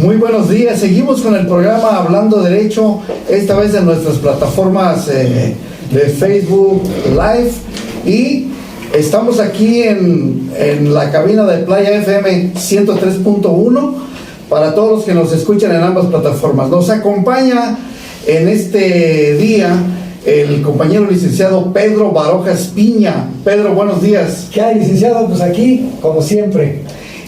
Muy buenos días, seguimos con el programa Hablando Derecho, esta vez en nuestras plataformas de Facebook Live, y estamos aquí en la cabina de Playa FM 103.1 para todos los que nos escuchan en ambas plataformas. Nos acompaña en este día el compañero licenciado Pedro Barojas Piña. Pedro, buenos días. ¿Qué hay, licenciado? Pues aquí, como siempre.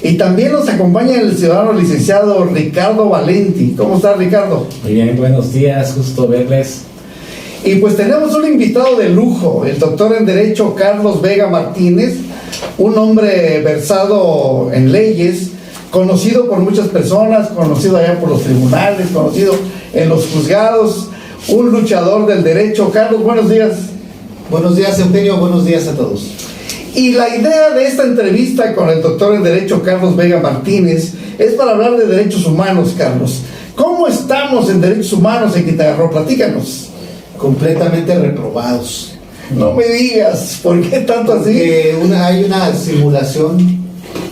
Y también nos acompaña el ciudadano licenciado Ricardo Valenti. ¿Cómo está, Ricardo? Muy bien, buenos días, gusto verles. Y pues tenemos un invitado de lujo, el doctor en Derecho Carlos Vega Martínez, un hombre versado en leyes, conocido por muchas personas, conocido allá por los tribunales, conocido en los juzgados, un luchador del derecho. Carlos, buenos días. Buenos días, Eugenio, buenos días a todos. Y la idea de esta entrevista con el doctor en Derecho Carlos Vega Martínez es para hablar de derechos humanos, Carlos. ¿Cómo estamos en derechos humanos en Quintana Roo? Platícanos. Completamente reprobados. No me digas, ¿por qué tanto así? Hay una simulación,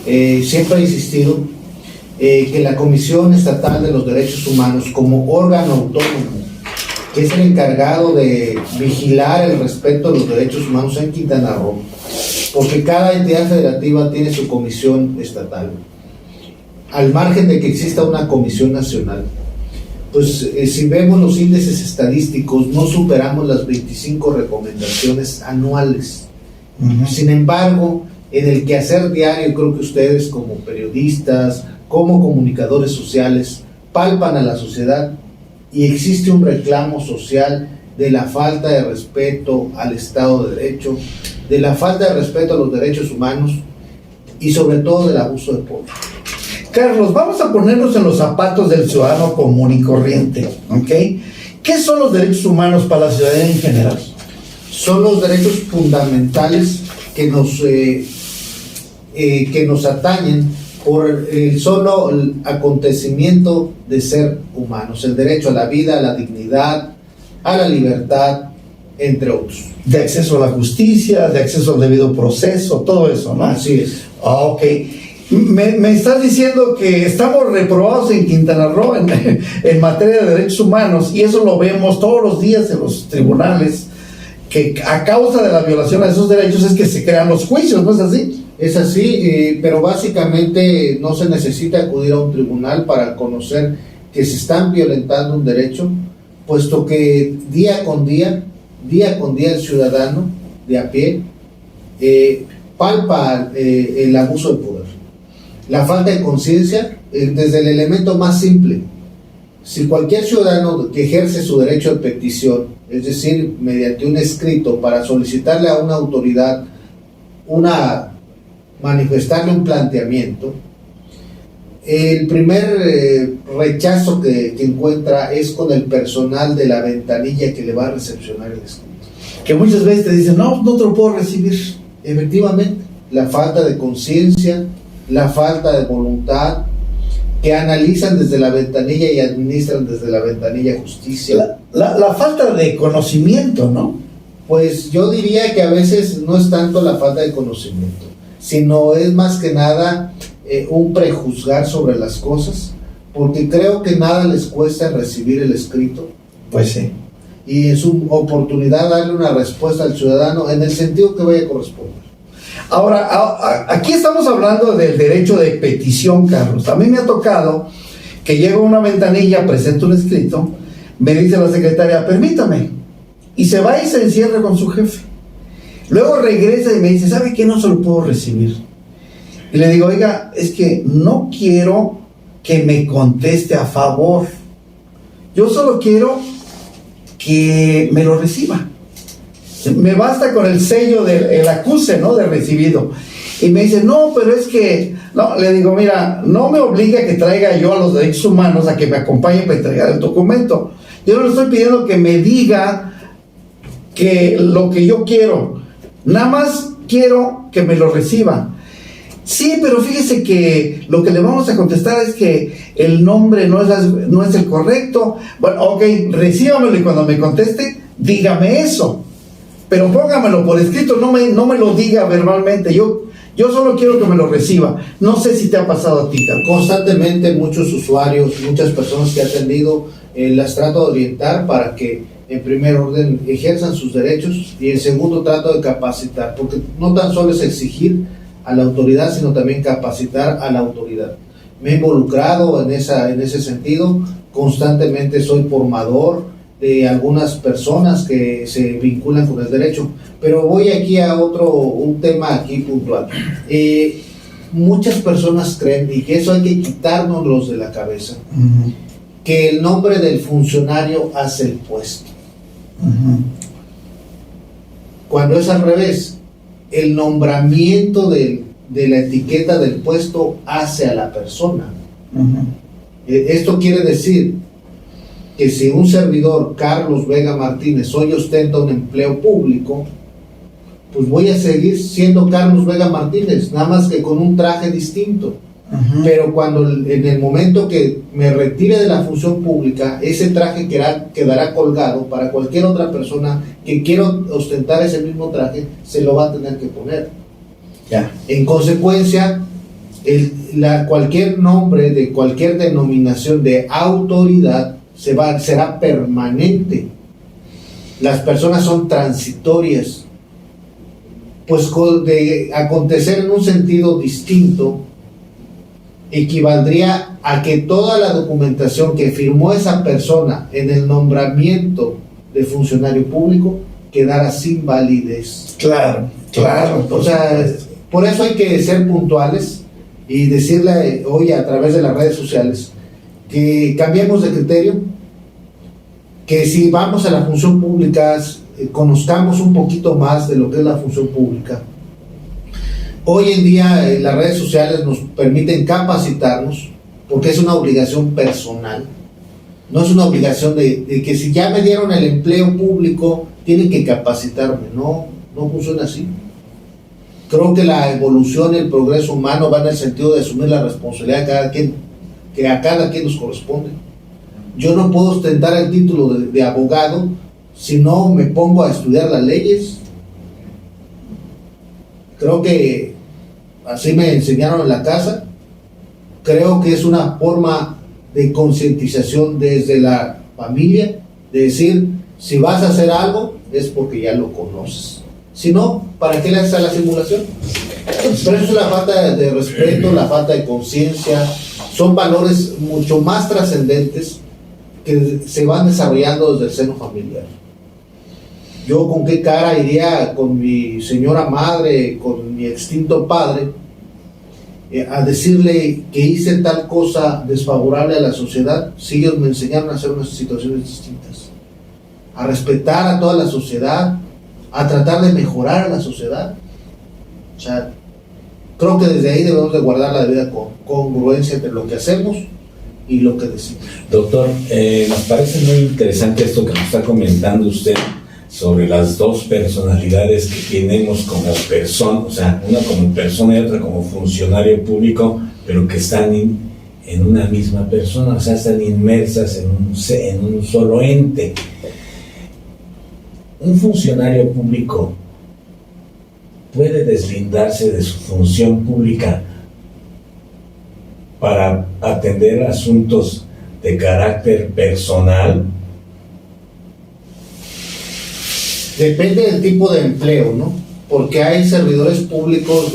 siempre ha existido, que la Comisión Estatal de los Derechos Humanos, como órgano autónomo, que es el encargado de vigilar el respeto de los derechos humanos en Quintana Roo, porque cada entidad federativa tiene su comisión estatal, al margen de que exista una comisión nacional, pues si vemos los índices estadísticos, no superamos las 25 recomendaciones anuales. Sin embargo, en el quehacer diario, creo que ustedes como periodistas, como comunicadores sociales, palpan a la sociedad y existe un reclamo social de la falta de respeto al Estado de Derecho, de la falta de respeto a los derechos humanos y sobre todo del abuso de poder. Carlos, vamos a ponernos en los zapatos del ciudadano común y corriente, ¿ok? ¿Qué son los derechos humanos para la ciudadanía en general? Son los derechos fundamentales que nos atañen por el solo acontecimiento de ser humanos, el derecho a la vida, a la dignidad, a la libertad, entre otros. De acceso a la justicia, de acceso al debido proceso, todo eso, ¿no? Así es. Ok. Me estás diciendo que estamos reprobados en Quintana Roo en materia de derechos humanos, y eso lo vemos todos los días en los tribunales, que a causa de la violación a esos derechos es que se crean los juicios, ¿no es así? Es así, pero básicamente no se necesita acudir a un tribunal para conocer que se están violentando un derecho, puesto que día con día el ciudadano de a pie palpa el abuso de poder, la falta de conciencia, desde el elemento más simple. Si cualquier ciudadano que ejerce su derecho de petición, es decir, mediante un escrito para solicitarle a una autoridad manifestarle un planteamiento, el primer rechazo que encuentra es con el personal de la ventanilla que le va a recepcionar el escrito. Que muchas veces te dicen, no te lo puedo recibir. Efectivamente, la falta de conciencia, la falta de voluntad, que analizan desde la ventanilla y administran desde la ventanilla justicia. La falta de conocimiento, ¿no? Pues yo diría que a veces no es tanto la falta de conocimiento, sino es más que nada un prejuzgar sobre las cosas, porque creo que nada les cuesta recibir el escrito. Pues sí. Y es una oportunidad darle una respuesta al ciudadano en el sentido que vaya a corresponder. Ahora, aquí estamos hablando del derecho de petición, Carlos. A mí me ha tocado que llego a una ventanilla, presento un escrito, me dice la secretaria, permítame, y se va y se encierra con su jefe. Luego regresa y me dice, ¿sabe qué? No se lo puedo recibir. Y le digo, oiga, es que no quiero que me conteste a favor. Yo solo quiero que me lo reciba. Me basta con el sello del acuse, ¿no? De recibido. Y me dice, no, pero es que... No, le digo, mira, no me obliga a que traiga yo a los derechos humanos a que me acompañe para entregar el documento. Yo no le estoy pidiendo que me diga que lo que yo quiero. Nada más quiero que me lo reciba. Sí, pero fíjese que lo que le vamos a contestar es que el nombre no es el correcto. Bueno, ok, recíbamelo y cuando me conteste, dígame eso. pero póngamelo por escrito, no me lo diga verbalmente. Yo solo quiero que me lo reciba. No sé si te ha pasado a ti, Carlos. Constantemente muchos usuarios, muchas personas que he atendido, las trato de orientar para que en primer orden ejerzan sus derechos y en segundo trato de capacitar, porque no tan solo es exigir a la autoridad, sino también capacitar a la autoridad. Me he involucrado en ese sentido, constantemente soy formador de algunas personas que se vinculan con el derecho, pero voy aquí a un tema aquí puntual. Muchas personas creen, y que eso hay que quitárnoslos de la cabeza, que el nombre del funcionario hace el puesto. Cuando es al revés, el nombramiento de la etiqueta del puesto hace a la persona. Esto quiere decir que si un servidor, Carlos Vega Martínez, hoy ostenta un empleo público, pues voy a seguir siendo Carlos Vega Martínez, nada más que con un traje distinto. Pero cuando en el momento que me retire de la función pública, ese traje quedará colgado para cualquier otra persona que quiera ostentar ese mismo traje, se lo va a tener que poner. En consecuencia, cualquier nombre de cualquier denominación de autoridad será permanente. Las personas son transitorias. Pues de acontecer en un sentido distinto, equivaldría a que toda la documentación que firmó esa persona en el nombramiento de funcionario público quedara sin validez. Claro. O sea, por eso hay que ser puntuales y decirle hoy a través de las redes sociales que cambiemos de criterio, que si vamos a la función pública conozcamos un poquito más de lo que es la función pública. Hoy en día las redes sociales nos permiten capacitarnos porque es una obligación personal, no es una obligación de que si ya me dieron el empleo público tienen que capacitarme. No funciona así. Creo que la evolución y el progreso humano van en el sentido de asumir la responsabilidad de cada quien, que a cada quien nos corresponde. Yo no puedo ostentar el título de abogado si no me pongo a estudiar las leyes. Creo que así me enseñaron en la casa. Creo que es una forma de concientización desde la familia, de decir, si vas a hacer algo es porque ya lo conoces. Si no, ¿para qué le haces a la simulación? Pero eso es la falta de respeto, la falta de conciencia. Son valores mucho más trascendentes que se van desarrollando desde el seno familiar. Yo con qué cara iría con mi señora madre, con mi extinto padre, a decirle que hice tal cosa desfavorable a la sociedad, si ellos me enseñaron a hacer unas situaciones distintas, a respetar a toda la sociedad, a tratar de mejorar a la sociedad. O sea, creo que desde ahí debemos de guardar la debida congruencia entre lo que hacemos y lo que decimos. Doctor, nos parece muy interesante esto que nos está comentando usted sobre las dos personalidades que tenemos como persona, o sea, una como persona y otra como funcionario público, pero que están en una misma persona, o sea, están inmersas en un solo ente. Un funcionario público puede deslindarse de su función pública para atender asuntos de carácter personal. Depende del tipo de empleo, ¿no? Porque hay servidores públicos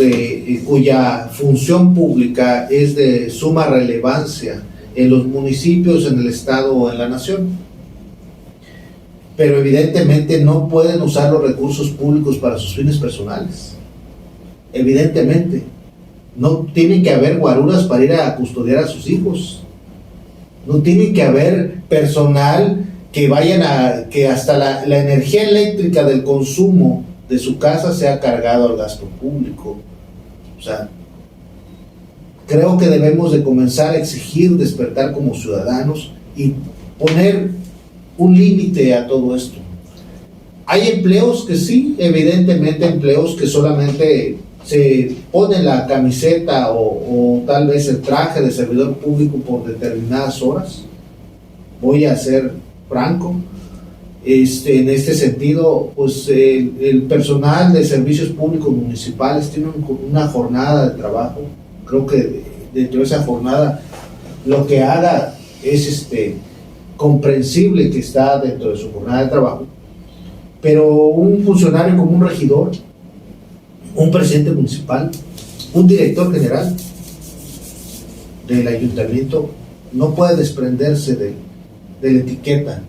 cuya función pública es de suma relevancia en los municipios, en el estado o en la nación. Pero evidentemente no pueden usar los recursos públicos para sus fines personales. Evidentemente. No tienen que haber guaruras para ir a custodiar a sus hijos. No tienen que haber personal que hasta la energía eléctrica del consumo de su casa sea cargado al gasto público. O sea, creo que debemos de comenzar a exigir, despertar como ciudadanos y poner un límite a todo esto. Hay empleos que sí, evidentemente empleos que solamente se pone la camiseta o tal vez el traje de servidor público por determinadas horas. Voy a ser franco, En este sentido, pues el personal de servicios públicos municipales tiene una jornada de trabajo. Creo que dentro de esa jornada lo que haga es comprensible que está dentro de su jornada de trabajo, pero un funcionario como un regidor, un presidente municipal, un director general del ayuntamiento no puede desprenderse de la etiqueta.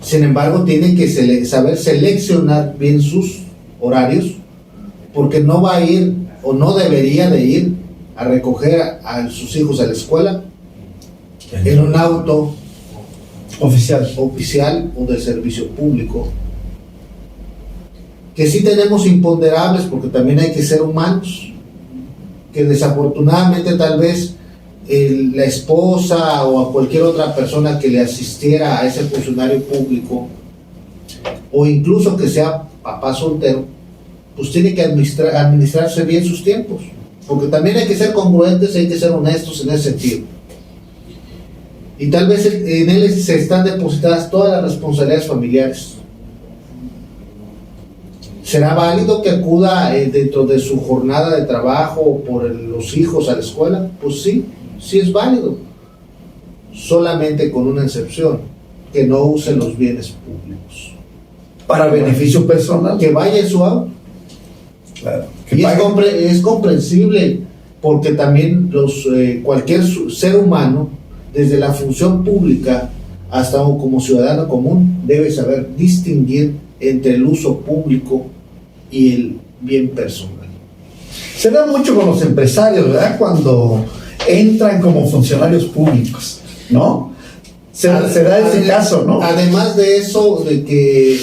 Sin embargo, tiene que saber seleccionar bien sus horarios, porque no va a ir o no debería de ir a recoger a sus hijos a la escuela en un auto oficial o del servicio público. Que sí tenemos imponderables, porque también hay que ser humanos, que desafortunadamente tal vez la esposa o a cualquier otra persona que le asistiera a ese funcionario público, o incluso que sea papá soltero, pues tiene que administrarse bien sus tiempos, porque también hay que ser congruentes, hay que ser honestos en ese sentido. Y tal vez en él se están depositadas todas las responsabilidades familiares. ¿Será válido que acuda dentro de su jornada de trabajo por los hijos a la escuela? Pues sí, sí es válido, solamente con una excepción: que no use los bienes públicos para beneficio personal, que vaya en su auto. Claro, y es comprensible, porque también cualquier ser humano, desde la función pública hasta como ciudadano común, debe saber distinguir entre el uso público y el bien personal. Se da mucho con los empresarios, ¿verdad? Cuando entran como funcionarios públicos, ¿no? Se da ese caso, ¿no? Además de eso, de que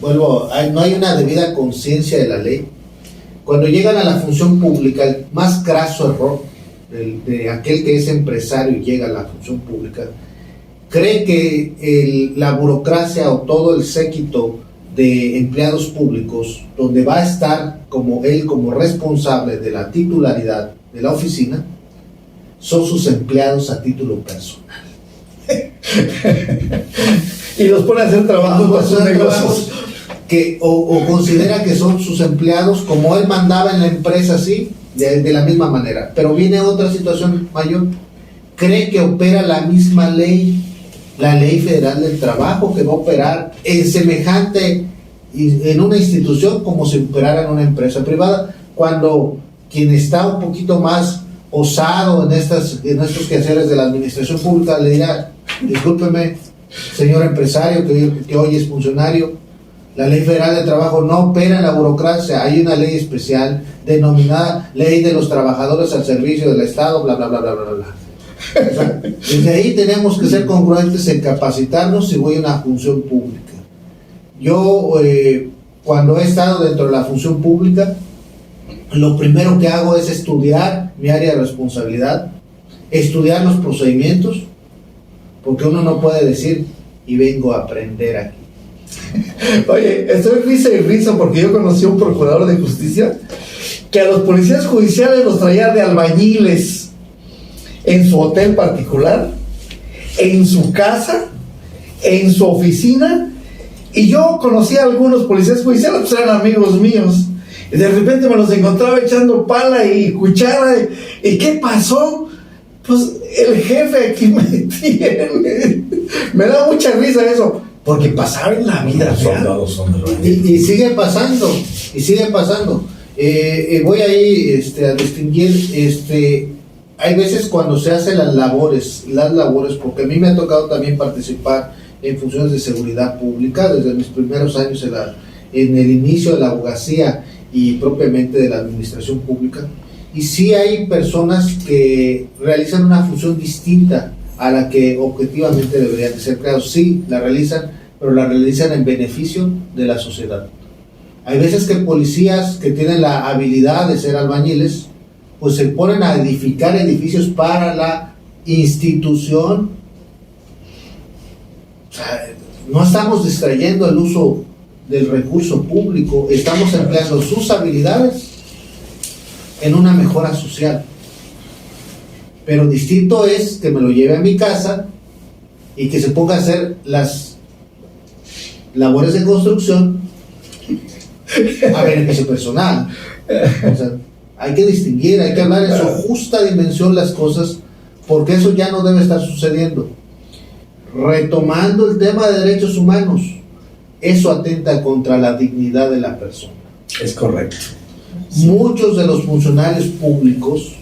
no hay una debida conciencia de la ley. Cuando llegan a la función pública, el más craso error de aquel que es empresario y llega a la función pública, cree que la burocracia o todo el séquito de empleados públicos, donde va a estar como responsable de la titularidad de la oficina, son sus empleados a título personal. Y los pone a hacer trabajos para sus negocios. O considera que son sus empleados, como él mandaba en la empresa, así, de la misma manera. Pero viene otra situación mayor: cree que opera la misma ley, la Ley Federal del Trabajo, que va a operar en una institución como si operara en una empresa privada, cuando quien está un poquito más osado en estos quehaceres de la administración pública le dirá: discúlpeme, señor empresario que hoy es funcionario, la Ley Federal del Trabajo no opera en la burocracia, hay una ley especial denominada Ley de los Trabajadores al Servicio del Estado, bla, bla, bla, bla, bla, bla. O sea, desde ahí tenemos que ser congruentes en capacitarnos si voy a una función pública. Yo, cuando he estado dentro de la función pública, lo primero que hago es estudiar mi área de responsabilidad, estudiar los procedimientos, porque uno no puede decir: y vengo a aprender aquí. Oye, estoy risa y risa porque yo conocí a un procurador de justicia que a los policías judiciales los traía de albañiles en su hotel particular, en su casa, en su oficina. Y yo conocí a algunos policías judiciales, pues eran amigos míos, y de repente me los encontraba echando pala y cuchara. ¿Y qué pasó? Pues el jefe aquí me tiene. Me da mucha risa eso, porque pasaba en la vida real. Y sigue pasando, voy ahí a distinguir, hay veces cuando se hacen las labores, porque a mí me ha tocado también participar en funciones de seguridad pública desde mis primeros años en el inicio de la abogacía y propiamente de la administración pública. Y sí hay personas que realizan una función distinta a la que objetivamente deberían de ser creados. Sí, la realizan, pero la realizan en beneficio de la sociedad. Hay veces que policías que tienen la habilidad de ser albañiles, pues se ponen a edificar edificios para la institución. O sea, no estamos distrayendo el uso del recurso público, estamos empleando sus habilidades en una mejora social. Pero distinto es que me lo lleve a mi casa y que se ponga a hacer las labores de construcción a beneficio personal. O sea, hay que distinguir, hay que hablar en su justa dimensión las cosas, porque eso ya no debe estar sucediendo. Retomando el tema de derechos humanos, eso atenta contra la dignidad de la persona. Es correcto. Muchos de los funcionarios públicos,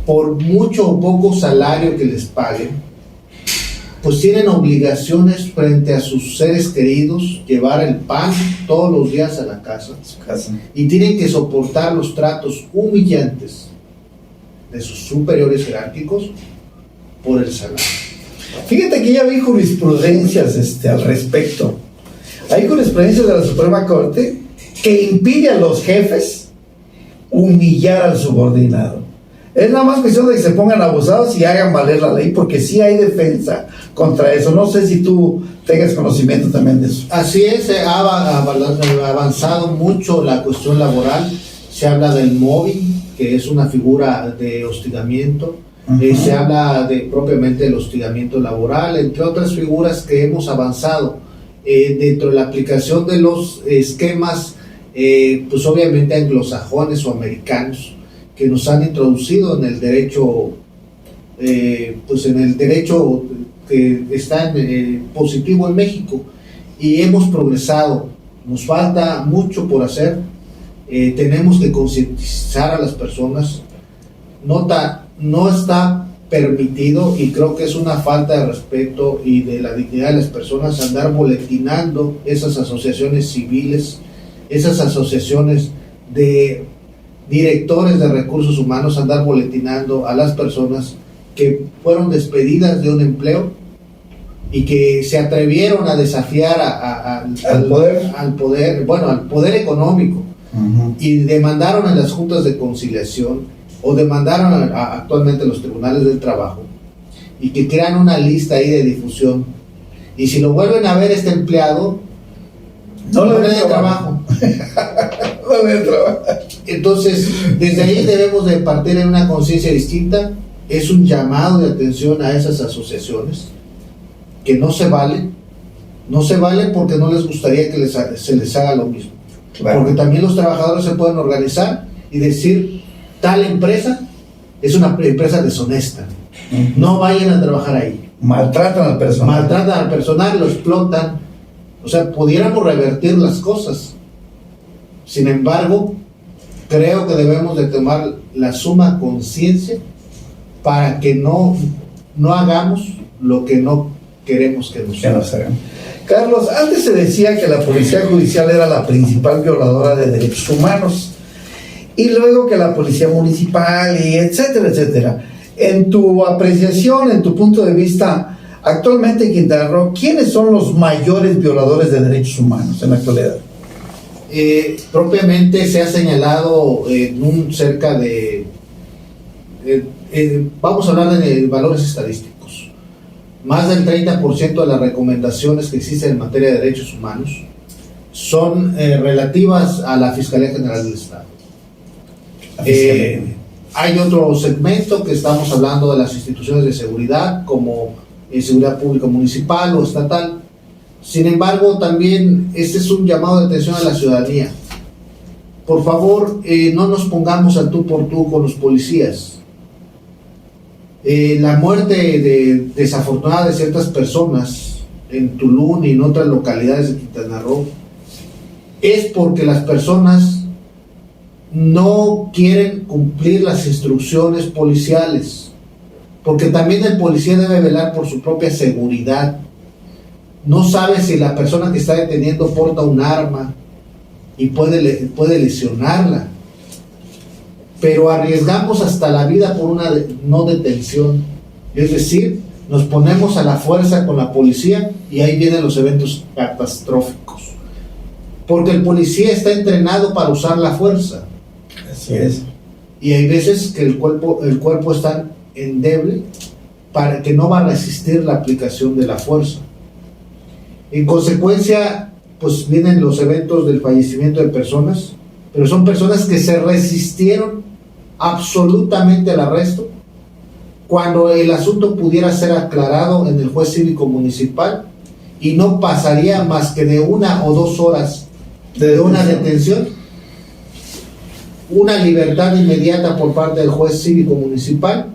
por mucho o poco salario que les paguen, pues tienen obligaciones frente a sus seres queridos, llevar el pan todos los días a la casa, y tienen que soportar los tratos humillantes de sus superiores jerárquicos por el salario. Fíjate que ya vi jurisprudencias al respecto. Hay jurisprudencias de la Suprema Corte que impide a los jefes humillar al subordinado. Es nada más cuestión de que se pongan abusados y hagan valer la ley, porque sí hay defensa contra eso. No sé si tú tengas conocimiento también de eso. Así es, ha avanzado mucho la cuestión laboral. Se habla del móvil, que es una figura de hostigamiento. Se habla propiamente del hostigamiento laboral, entre otras figuras que hemos avanzado dentro de la aplicación de los esquemas, pues obviamente anglosajones o americanos, que nos han introducido en el derecho, pues en el derecho que está positivo en México, y hemos progresado. Nos falta mucho por hacer. Tenemos que concientizar a las personas. No está permitido, y creo que es una falta de respeto y de la dignidad de las personas, andar boletinando esas asociaciones civiles, esas asociaciones de directores de recursos humanos, andar boletinando a las personas que fueron despedidas de un empleo y que se atrevieron a desafiar al poder económico, y demandaron en las juntas de conciliación, o demandaron actualmente los tribunales del trabajo, y que crean una lista ahí de difusión, y si lo vuelven a ver este empleado, no le den trabajo. No le den trabajo. Entonces, desde ahí debemos de partir en una conciencia distinta. Es un llamado de atención a esas asociaciones, que no se vale porque no les gustaría que se les haga lo mismo. Claro. Porque también los trabajadores se pueden organizar y decir: tal empresa es una empresa deshonesta, no vayan a trabajar ahí. Maltratan al personal, lo explotan. O sea, pudiéramos revertir las cosas. Sin embargo, creo que debemos de tomar la suma conciencia para que no hagamos lo que no queremos que nos hagan. Carlos, antes se decía que la policía judicial era la principal violadora de derechos humanos, y luego que la policía municipal, y etcétera, etcétera. En tu apreciación, en tu punto de vista, actualmente en Quintana Roo, ¿quiénes son los mayores violadores de derechos humanos en la actualidad? Propiamente se ha señalado en cerca de, vamos a hablar de valores estadísticos, más del 30% de las recomendaciones que existen en materia de derechos humanos son relativas a la Fiscalía General del Estado. Hay otro segmento que estamos hablando de las instituciones de seguridad, como seguridad pública municipal o estatal. Sin embargo, también este es un llamado de atención a la ciudadanía. Por favor, no nos pongamos al tú por tú con los policías. La muerte desafortunada de ciertas personas en Tulum y en otras localidades de Quintana Roo es porque las personas no quieren cumplir las instrucciones policiales, porque también el policía debe velar por su propia seguridad. No sabe si la persona que está deteniendo porta un arma y puede lesionarla, pero arriesgamos hasta la vida por una no detención. Es decir, nos ponemos a la fuerza con la policía, y ahí vienen los eventos catastróficos, porque el policía está entrenado para usar la fuerza. Así es. Y hay veces que el cuerpo es tan endeble para que no va a resistir la aplicación de la fuerza. En consecuencia, pues vienen los eventos del fallecimiento de personas, pero son personas que se resistieron absolutamente al arresto, cuando el asunto pudiera ser aclarado en el juez cívico municipal, y no pasaría más que de 1 o 2 horas de una detención, una libertad inmediata por parte del juez cívico municipal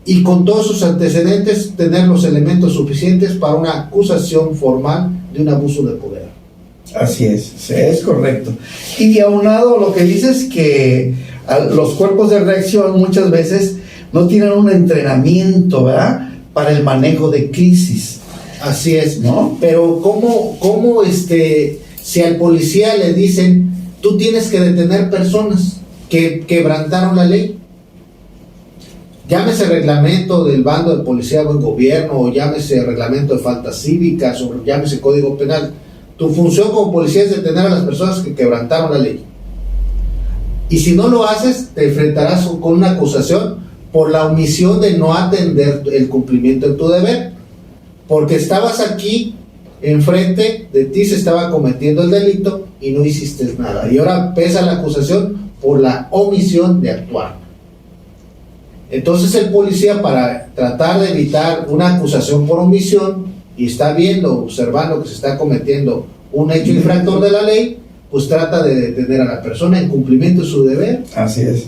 y con todos sus antecedentes tener los elementos suficientes para una acusación formal de un abuso de poder. Así es correcto. Y aunado a lo que dices que los cuerpos de reacción muchas veces no tienen un entrenamiento, ¿verdad?, para el manejo de crisis. Así es, ¿no? Pero ¿cómo si al policía le dicen, tú tienes que detener personas que quebrantaron la ley? Llámese reglamento del bando del policía buen gobierno, o llámese reglamento de faltas cívicas, o llámese código penal. Tu función como policía es detener a las personas que quebrantaron la ley. Y si no lo haces, te enfrentarás con una acusación por la omisión de no atender el cumplimiento de tu deber. Porque estabas aquí, enfrente de ti se estaba cometiendo el delito y no hiciste nada. Y ahora pesa la acusación por la omisión de actuar. Entonces el policía, para tratar de evitar una acusación por omisión, y está viendo, observando que se está cometiendo un hecho infractor de la ley, pues trata de detener a la persona en cumplimiento de su deber. Así es.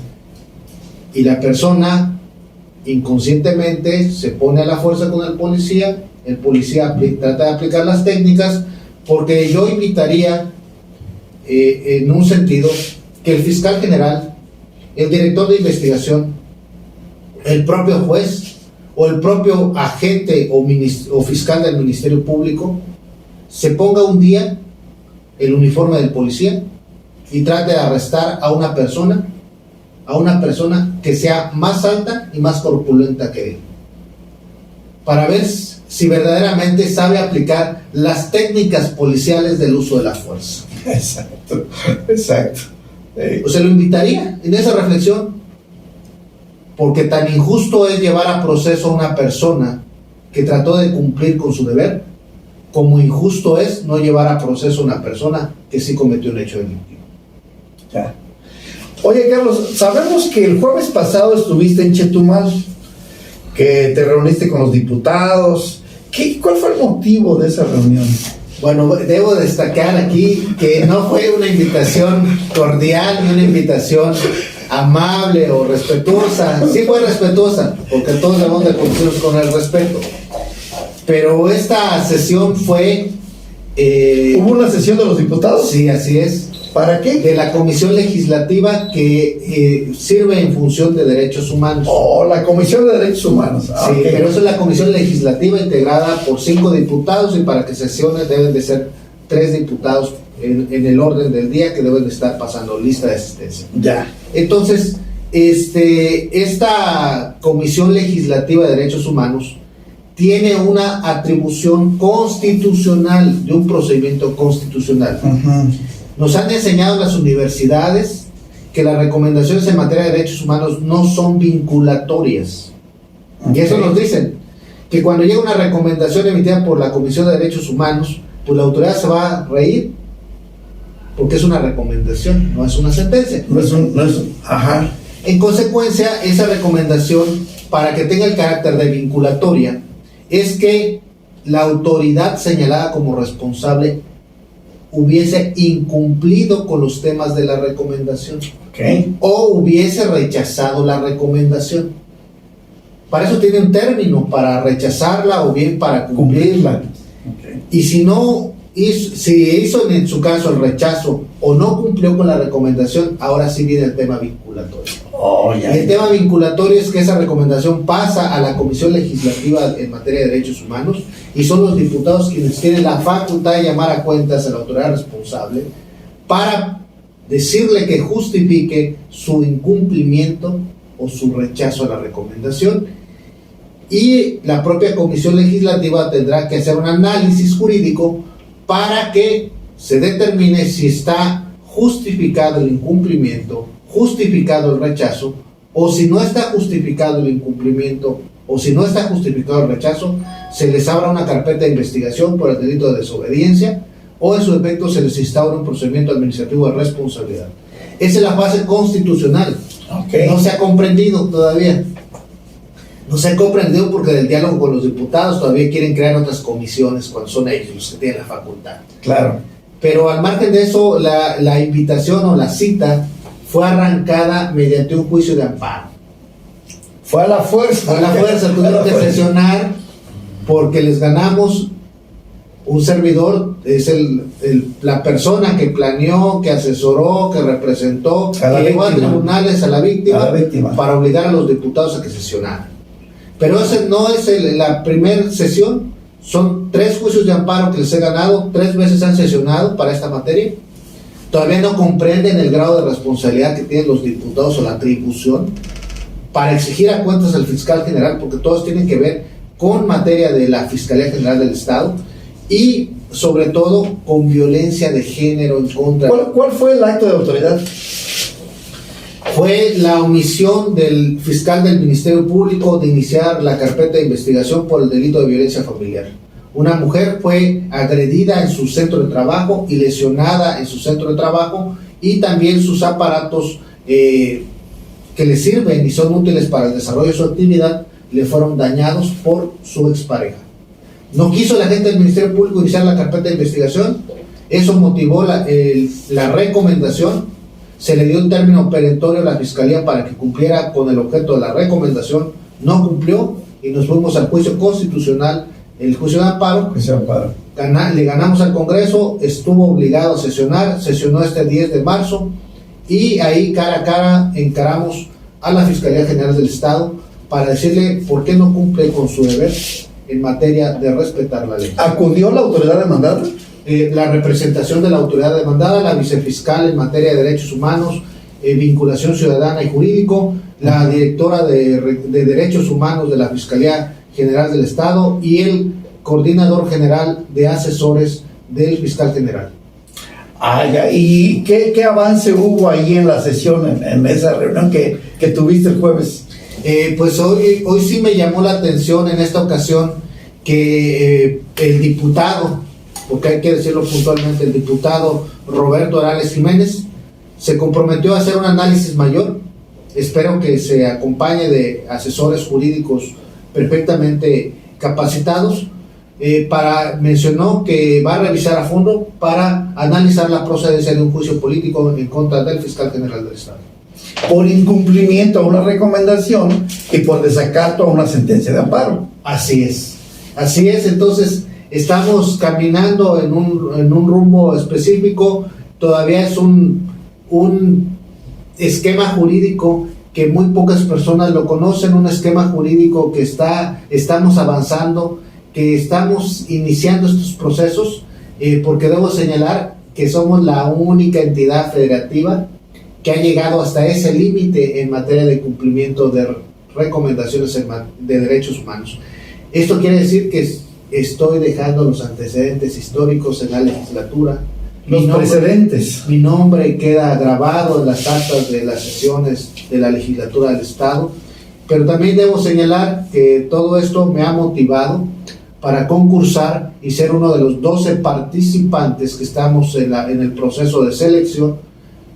Y la persona inconscientemente se pone a la fuerza con el policía trata de aplicar las técnicas, porque yo invitaría en un sentido que el fiscal general, el director de investigación, el propio juez o el propio agente o fiscal del Ministerio Público se ponga un día el uniforme del policía y trate de arrestar a una persona que sea más alta y más corpulenta que él, para ver si verdaderamente sabe aplicar las técnicas policiales del uso de la fuerza. Exacto. O se lo invitaría en esa reflexión, porque tan injusto es llevar a proceso a una persona que trató de cumplir con su deber, como injusto es no llevar a proceso a una persona que sí cometió un hecho delictivo. Ya. Oye, Carlos, sabemos que el jueves pasado estuviste en Chetumal, que te reuniste con los diputados. ¿Cuál fue el motivo de esa reunión? Bueno, debo destacar aquí que no fue una invitación cordial ni una invitación amable o respetuosa. Sí fue respetuosa, porque todos debemos de conducirnos con el respeto. Pero esta sesión fue... ¿Hubo una sesión de los diputados? Sí, así es. ¿Para qué? De la Comisión Legislativa que sirve en función de derechos humanos. Oh, la Comisión de Derechos Humanos. Sí, Okay. Pero eso es la Comisión Legislativa integrada por 5 diputados, y para que sesione deben de ser 3 diputados en el orden del día, que deben de estar pasando lista de asistencia. Ya. Entonces, esta Comisión Legislativa de Derechos Humanos tiene una atribución constitucional, de un procedimiento constitucional. Uh-huh. Nos han enseñado en las universidades que las recomendaciones en materia de derechos humanos no son vinculatorias. Okay. Y eso nos dicen, que cuando llega una recomendación emitida por la Comisión de Derechos Humanos, pues la autoridad se va a reír, porque es una recomendación, no es una sentencia. Ajá. En consecuencia, esa recomendación, para que tenga el carácter de vinculatoria, es que la autoridad señalada como responsable hubiese incumplido con los temas de la recomendación, okay, o hubiese rechazado la recomendación. Para eso tiene un término, para rechazarla o bien para cumplirla. Okay. Y si no hizo, si hizo en su caso el rechazo o no cumplió con la recomendación, ahora sí viene el tema vinculatorio. Oh, ya. El tema vinculatorio es que esa recomendación pasa a la Comisión Legislativa en materia de derechos humanos, y son los diputados quienes tienen la facultad de llamar a cuentas a la autoridad responsable para decirle que justifique su incumplimiento o su rechazo a la recomendación. Y la propia Comisión Legislativa tendrá que hacer un análisis jurídico para que se determine si está justificado el incumplimiento, justificado el rechazo, o si no está justificado el incumplimiento, o si no está justificado el rechazo, se les abra una carpeta de investigación por el delito de desobediencia, o en su defecto se les instaura un procedimiento administrativo de responsabilidad. Esa es la fase constitucional. Okay. No se ha comprendido todavía. No se ha comprendido porque del diálogo con los diputados todavía quieren crear otras comisiones cuando son ellos los que tienen la facultad. Claro. Pero al margen de eso, la invitación o la cita fue arrancada mediante un juicio de amparo. Fue a la fuerza. Fue a la fuerza, tuvieron que sesionar porque les ganamos. Un servidor es la persona que planeó, que asesoró, que representó, que llevó a tribunales a la víctima para obligar a los diputados a que sesionaran. Pero ese no es la primera sesión, son 3 juicios de amparo que les he ganado, 3 veces han sesionado para esta materia. Todavía no comprenden el grado de responsabilidad que tienen los diputados o la atribución para exigir a cuentas al fiscal general, porque todos tienen que ver con materia de la Fiscalía General del Estado y sobre todo con violencia de género en contra. ¿Cuál fue el acto de autoridad? Fue la omisión del fiscal del Ministerio Público de iniciar la carpeta de investigación por el delito de violencia familiar. Una mujer fue agredida en su centro de trabajo y lesionada en su centro de trabajo, y también sus aparatos que le sirven y son útiles para el desarrollo de su actividad le fueron dañados por su expareja. No quiso la gente del Ministerio Público iniciar la carpeta de investigación, eso motivó la recomendación, se le dio un término perentorio a la Fiscalía para que cumpliera con el objeto de la recomendación, no cumplió y nos fuimos al juicio constitucional, el juicio de amparo. Le ganamos al Congreso, estuvo obligado a sesionar, sesionó este 10 de marzo y ahí cara a cara encaramos a la Fiscalía General del Estado para decirle por qué no cumple con su deber en materia de respetar la ley. ¿Acudió la autoridad demandada? La representación de la autoridad demandada, la vicefiscal en materia de derechos humanos, vinculación ciudadana y jurídico, la directora de derechos humanos de la Fiscalía General del Estado y el coordinador general de asesores del fiscal general. Ya. ¿Y qué avance hubo ahí en la sesión, en esa reunión que tuviste el jueves? Pues hoy sí me llamó la atención en esta ocasión que el diputado, porque hay que decirlo puntualmente, el diputado Roberto Orales Jiménez se comprometió a hacer un análisis mayor. Espero que se acompañe de asesores jurídicos perfectamente capacitados. Mencionó que va a revisar a fondo para analizar la procedencia de un juicio político en contra del fiscal general del Estado. Por incumplimiento a una recomendación y por desacato a una sentencia de amparo. Así es, entonces estamos caminando en un rumbo específico, todavía es un esquema jurídico que muy pocas personas lo conocen, un esquema jurídico que estamos avanzando, que estamos iniciando estos procesos, porque debo señalar que somos la única entidad federativa que ha llegado hasta ese límite en materia de cumplimiento de recomendaciones de derechos humanos. Esto quiere decir que estoy dejando los antecedentes históricos en la legislatura. Los precedentes. Mi nombre queda grabado en las actas de las sesiones de la legislatura del Estado, pero también debo señalar que todo esto me ha motivado para concursar y ser uno de los 12 participantes que estamos en el proceso de selección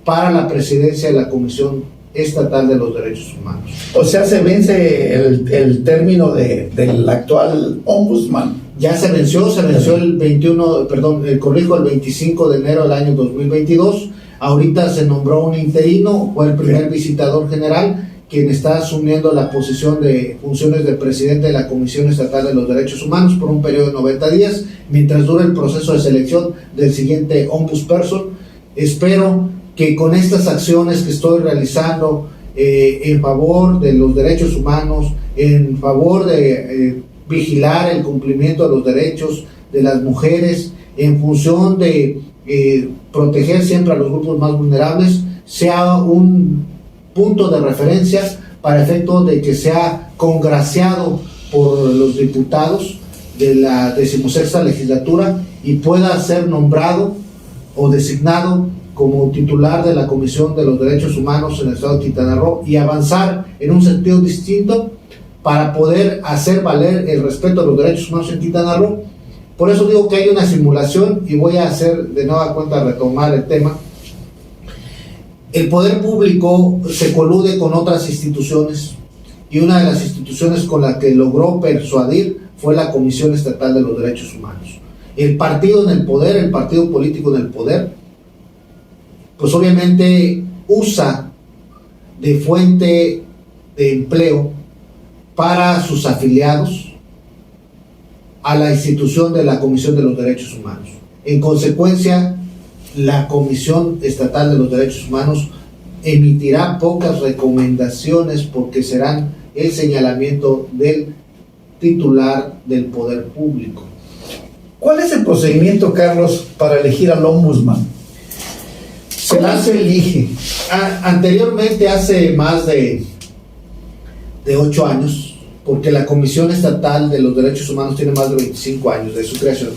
para la presidencia de la Comisión Estatal de los Derechos Humanos. O sea, se vence el término del actual ombudsman. Ya se venció el 25 de enero del año 2022. Ahorita se nombró un interino, fue el primer visitador general, quien está asumiendo la posición de funciones de presidente de la Comisión Estatal de los Derechos Humanos por un periodo de 90 días, mientras dura el proceso de selección del siguiente ombudsperson. Espero que con estas acciones que estoy realizando en favor de los derechos humanos, en favor de vigilar el cumplimiento de los derechos de las mujeres, en función de proteger siempre a los grupos más vulnerables, sea un punto de referencia para efecto de que sea congraciado por los diputados de la 16ª legislatura y pueda ser nombrado o designado como titular de la Comisión de los Derechos Humanos en el Estado de Quintana Roo y avanzar en un sentido distinto para poder hacer valer el respeto a los derechos humanos en Quintana Roo. Por eso digo que hay una simulación y voy a hacer de nueva cuenta retomar el tema. El poder público se colude con otras instituciones y una de las instituciones con la que logró persuadir fue la Comisión Estatal de los Derechos Humanos. El partido en el poder, el partido político en el poder, pues obviamente usa de fuente de empleo para sus afiliados a la institución de la Comisión de los Derechos Humanos. En consecuencia, la Comisión Estatal de los Derechos Humanos emitirá pocas recomendaciones porque serán el señalamiento del titular del poder público. ¿Cuál es el procedimiento, Carlos, para elegir al ombudsman? ¿Cómo se elige? Anteriormente, hace más de 8 años, porque la Comisión Estatal de los Derechos Humanos tiene más de 25 años de su creación.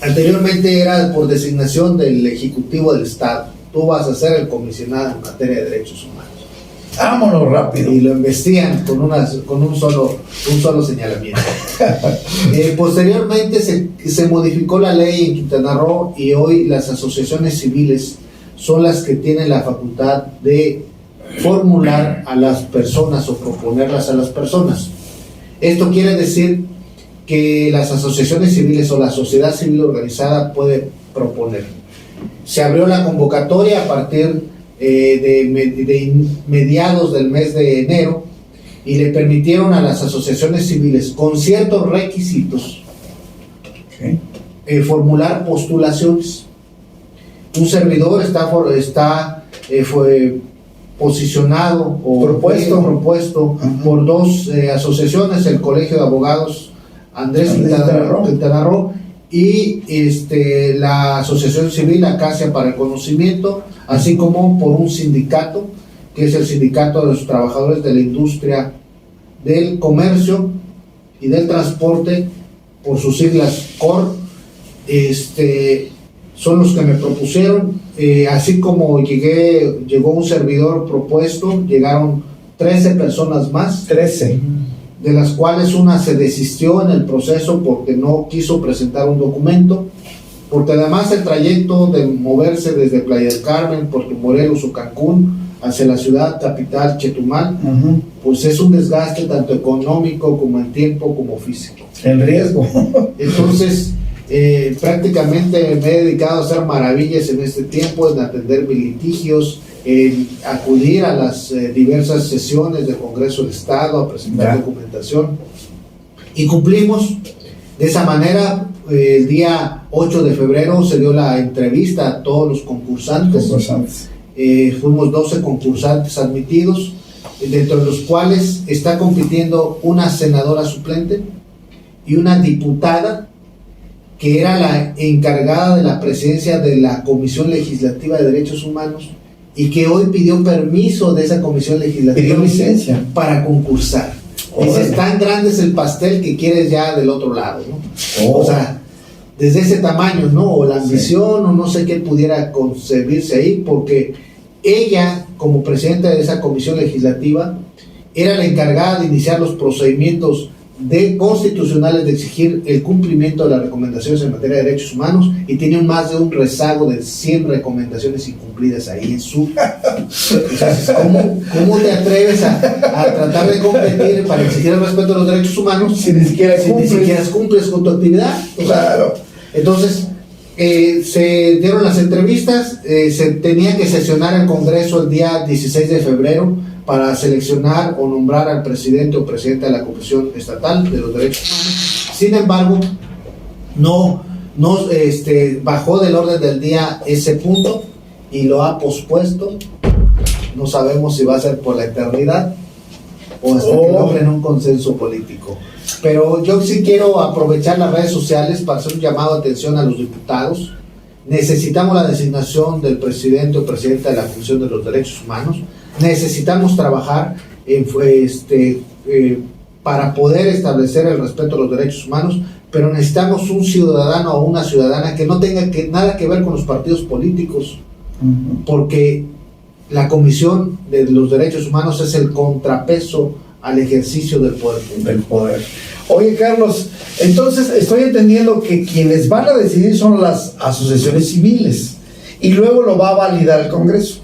Anteriormente era por designación del Ejecutivo del Estado. Tú vas a ser el comisionado en materia de derechos humanos. Vámonos rápido. Y lo investían con un solo señalamiento. Posteriormente se modificó la ley en Quintana Roo y hoy las asociaciones civiles son las que tienen la facultad de formular a las personas o proponerlas a las personas. Esto quiere decir que las asociaciones civiles o la sociedad civil organizada puede proponer. Se abrió la convocatoria a partir de mediados del mes de enero y le permitieron a las asociaciones civiles con ciertos requisitos formular postulaciones. Un servidor fue posicionado o propuesto por dos asociaciones, el Colegio de Abogados Andrés Quintana Roo y la Asociación Civil Acacia para el Conocimiento, así como por un sindicato, que es el Sindicato de los Trabajadores de la Industria del Comercio y del Transporte, por sus siglas COR. Son los que me propusieron, así como llegó un servidor propuesto, llegaron 13 personas más. 13. De las cuales una se desistió en el proceso porque no quiso presentar un documento, porque además el trayecto de moverse desde Playa del Carmen, Puerto Morelos o Cancún hacia la ciudad capital Chetumal, pues es un desgaste tanto económico como en tiempo como físico. El riesgo. Entonces, prácticamente me he dedicado a hacer maravillas en este tiempo, en atender mis litigios, acudir a las diversas sesiones del Congreso del Estado a presentar documentación, y cumplimos. De esa manera, el día 8 de febrero se dio la entrevista a todos los concursantes. Fuimos 12 concursantes admitidos, dentro de los cuales está compitiendo una senadora suplente y una diputada que era la encargada de la presidencia de la Comisión Legislativa de Derechos Humanos y que hoy pidió permiso de esa Comisión Legislativa, pidió licencia para concursar. Dices, tan grande es el pastel que quieres ya del otro lado, ¿no? O sea, desde ese tamaño, ¿no? O la ambición, o no sé qué pudiera concebirse ahí, porque ella, como presidenta de esa Comisión Legislativa, era la encargada de iniciar los procedimientos constitucionales de exigir el cumplimiento de las recomendaciones en materia de derechos humanos, y tiene más de un rezago de 100 recomendaciones incumplidas ahí en su... Entonces, ¿cómo te atreves a tratar de competir para exigir el respeto de los derechos humanos si ni siquiera cumples con tu actividad? Claro. Entonces, se dieron las entrevistas, se tenía que sesionar el Congreso el día 16 de febrero para seleccionar o nombrar al presidente o presidenta de la Comisión Estatal de los Derechos Humanos. Sin embargo, no bajó del orden del día ese punto y lo ha pospuesto. No sabemos si va a ser por la eternidad o hasta que logren un consenso político. Pero yo sí quiero aprovechar las redes sociales para hacer un llamado de atención a los diputados. Necesitamos la designación del presidente o presidenta de la Comisión de los Derechos Humanos. Necesitamos trabajar para poder establecer el respeto a los derechos humanos, pero necesitamos un ciudadano o una ciudadana que no tenga nada que ver con los partidos políticos, porque la Comisión de los Derechos Humanos es el contrapeso al ejercicio del poder público. Oye, Carlos, entonces estoy entendiendo que quienes van a decidir son las asociaciones civiles y luego lo va a validar el Congreso.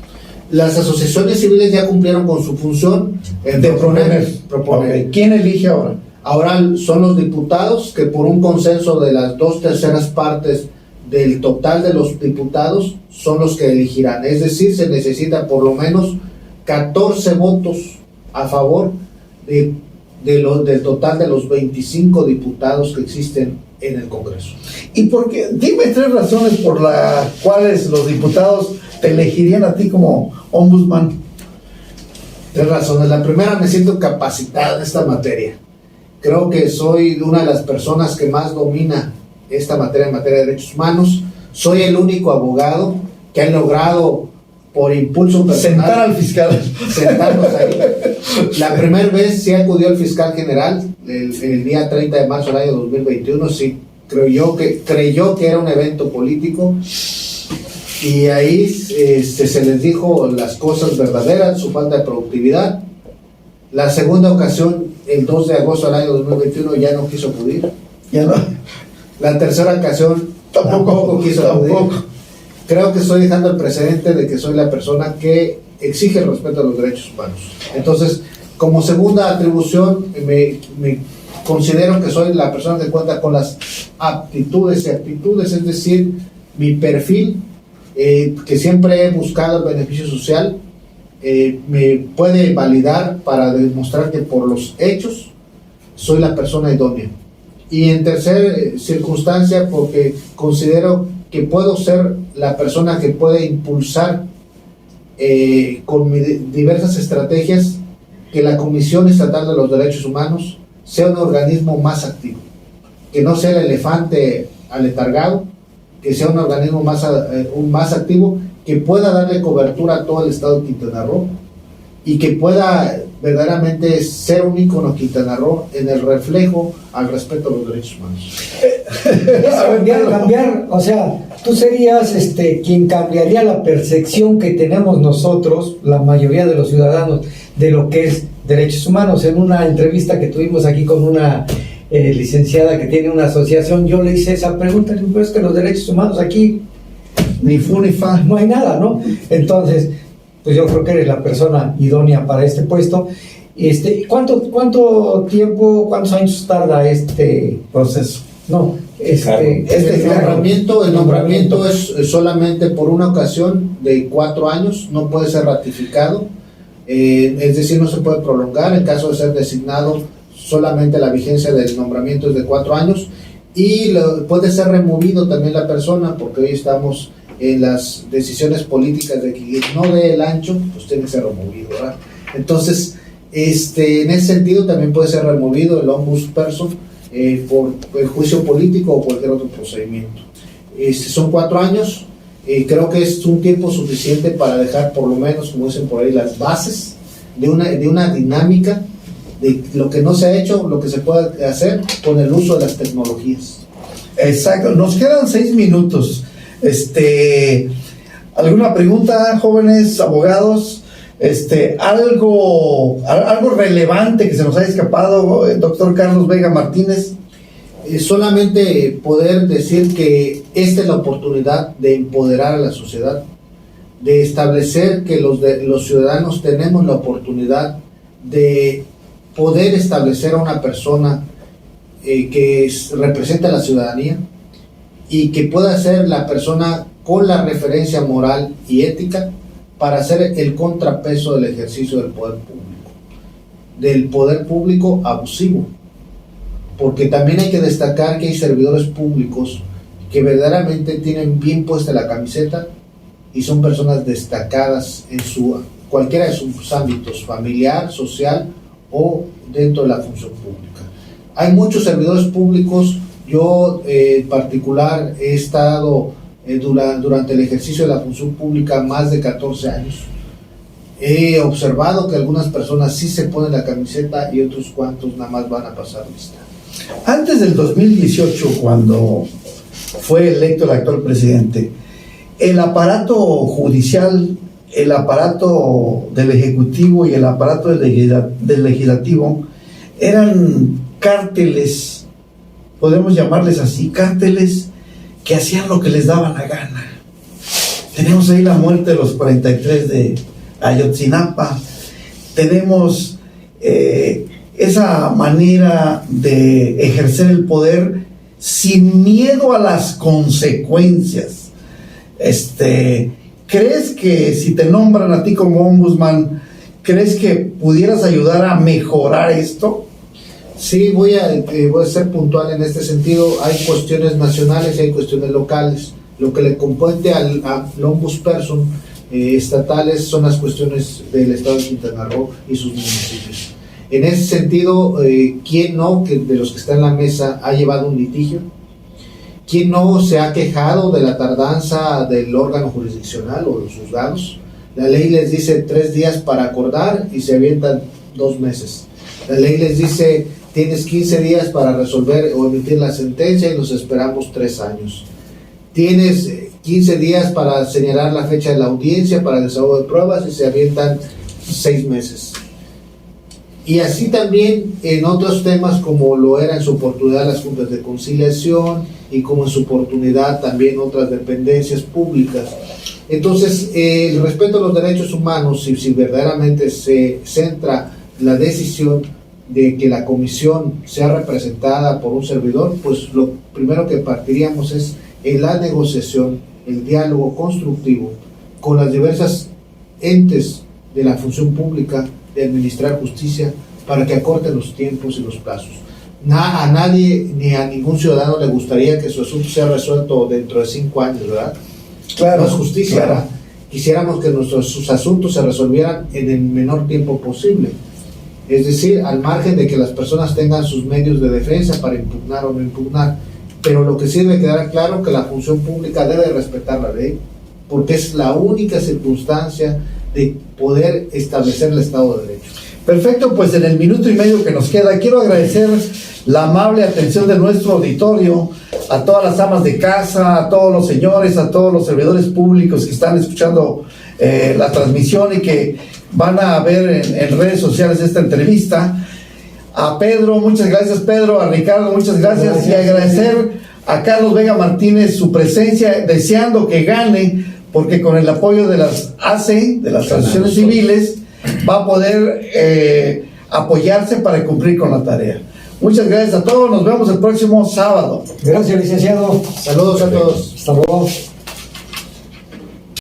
Las asociaciones civiles ya cumplieron con su función De proponer. Ok. ¿Quién elige ahora? Ahora son los diputados que por un consenso de las 2/3 partes del total de los diputados son los que elegirán. Es decir, se necesita por lo menos 14 votos a favor del total de los 25 diputados que existen en el Congreso. ¿Y por qué? Dime 3 razones por las cuales los diputados te elegirían a ti como ombudsman. 3 razones. La primera, me siento capacitado en esta materia. Creo que soy una de las personas que más domina esta materia en materia de derechos humanos. Soy el único abogado que ha logrado, por impulso personal, Sentar al fiscal. sentarnos ahí. La primera vez sí acudió el fiscal general el día 30 de marzo del año 2021. Sí creyó que era un evento político, y ahí se les dijo las cosas verdaderas, su falta de productividad. La segunda ocasión, el 2 de agosto del año 2021, ya no quiso acudir. Ya no. La tercera ocasión tampoco quiso acudir. Creo que estoy dejando el precedente de que soy la persona que exige el respeto a los derechos humanos. Entonces, como segunda atribución, me considero que soy la persona que cuenta con las aptitudes y actitudes, es decir, mi perfil, que siempre he buscado el beneficio social, me puede validar para demostrar que por los hechos soy la persona idónea. Y en tercera circunstancia, porque considero que puedo ser la persona que puede impulsar con diversas estrategias que la Comisión Estatal de los Derechos Humanos sea un organismo más activo, que no sea el elefante aletargado, que sea un organismo más activo, que pueda darle cobertura a todo el estado de Quintana Roo y que pueda verdaderamente ser un ícono Quintana Roo en el reflejo al respeto a los derechos humanos. Cambiar, o sea, tú serías quien cambiaría la percepción que tenemos nosotros, la mayoría de los ciudadanos, de lo que es derechos humanos. En una entrevista que tuvimos aquí con una licenciada que tiene una asociación, yo le hice esa pregunta, pero es que los derechos humanos aquí Ni fu ni fa. no hay nada, ¿no? Entonces, pues yo creo que eres la persona idónea para este puesto. ¿Cuánto tiempo, cuántos años tarda este Proceso. No, El nombramiento es solamente por una ocasión de 4 años, no puede ser ratificado, es decir, no se puede prolongar. En caso de ser designado, solamente la vigencia del nombramiento es de 4 años, y puede ser removido también la persona, porque hoy estamos en las decisiones políticas de que no dé el ancho, pues tiene que ser removido, ¿verdad? Entonces, en ese sentido también puede ser removido el ombudsperson por el juicio político o cualquier otro procedimiento. Son 4 años, creo que es un tiempo suficiente para dejar, por lo menos, como dicen por ahí, las bases de una dinámica de lo que no se ha hecho, lo que se puede hacer con el uso de las tecnologías. Exacto, nos quedan 6 minutos. ¿Alguna pregunta, jóvenes abogados? Algo relevante que se nos haya escapado, doctor Carlos Vega Martínez. Solamente poder decir que esta es la oportunidad de empoderar a la sociedad, de establecer que los ciudadanos tenemos la oportunidad de poder establecer a una persona que representa a la ciudadanía y que pueda ser la persona con la referencia moral y ética para hacer el contrapeso del ejercicio del poder público abusivo. Porque también hay que destacar que hay servidores públicos que verdaderamente tienen bien puesta la camiseta y son personas destacadas en cualquiera de sus ámbitos, familiar, social o dentro de la función pública. Hay muchos servidores públicos. Yo en particular he estado durante el ejercicio de la función pública más de 14 años. He observado que algunas personas sí se ponen la camiseta y otros cuantos nada más van a pasar lista. Antes del 2018, cuando fue electo el actual presidente, el aparato judicial, el aparato del Ejecutivo y el aparato del Legislativo eran cárteles, podemos llamarles así, cárteles que hacían lo que les daba la gana. Tenemos ahí la muerte de los 43 Ayotzinapa. Tenemos esa manera de ejercer el poder sin miedo a las consecuencias. ¿Crees que si te nombran a ti como ombudsman, crees que pudieras ayudar a mejorar esto? Sí, voy a ser puntual en este sentido. Hay cuestiones nacionales y hay cuestiones locales. Lo que le compete al ombudsperson estatales son las cuestiones del estado de Quintana Roo y sus municipios. En ese sentido, ¿quién no, que de los que están en la mesa, ha llevado un litigio? ¿Quién no se ha quejado de la tardanza del órgano jurisdiccional o de los juzgados? La ley les dice 3 días para acordar y se avientan 2 meses. La ley les dice tienes 15 días para resolver o emitir la sentencia y nos esperamos 3 años. Tienes 15 días para señalar la fecha de la audiencia para el desahogo de pruebas y se avientan 6 meses. Y así también en otros temas, como lo era en su oportunidad las juntas de conciliación y como en su oportunidad también otras dependencias públicas. Entonces, el respeto a los derechos humanos, si verdaderamente se centra la decisión de que la comisión sea representada por un servidor, pues lo primero que partiríamos es en la negociación, el diálogo constructivo con las diversas entes de la función pública de administrar justicia para que acorten los tiempos y los plazos. A nadie ni a ningún ciudadano le gustaría que su asunto sea resuelto dentro de 5 años, ¿verdad? Claro, no es justicia. Claro. Quisiéramos que sus asuntos se resolvieran en el menor tiempo posible. Es decir, al margen de que las personas tengan sus medios de defensa para impugnar o no impugnar. Pero lo que sí debe quedar claro que la función pública debe respetar la ley, porque es la única circunstancia de poder establecer el Estado de Derecho. Perfecto, pues en el minuto y medio que nos queda, quiero agradecer la amable atención de nuestro auditorio, a todas las amas de casa, a todos los señores, a todos los servidores públicos que están escuchando la transmisión y que van a ver en redes sociales esta entrevista. A Pedro, muchas gracias Pedro, a Ricardo, muchas gracias, y agradecer a Carlos Vega Martínez su presencia, deseando que gane, porque con el apoyo de las AC, de las asociaciones civiles, va a poder apoyarse para cumplir con la tarea. Muchas gracias a todos, nos vemos el próximo sábado. Gracias, licenciado. Saludos a todos. Hasta luego.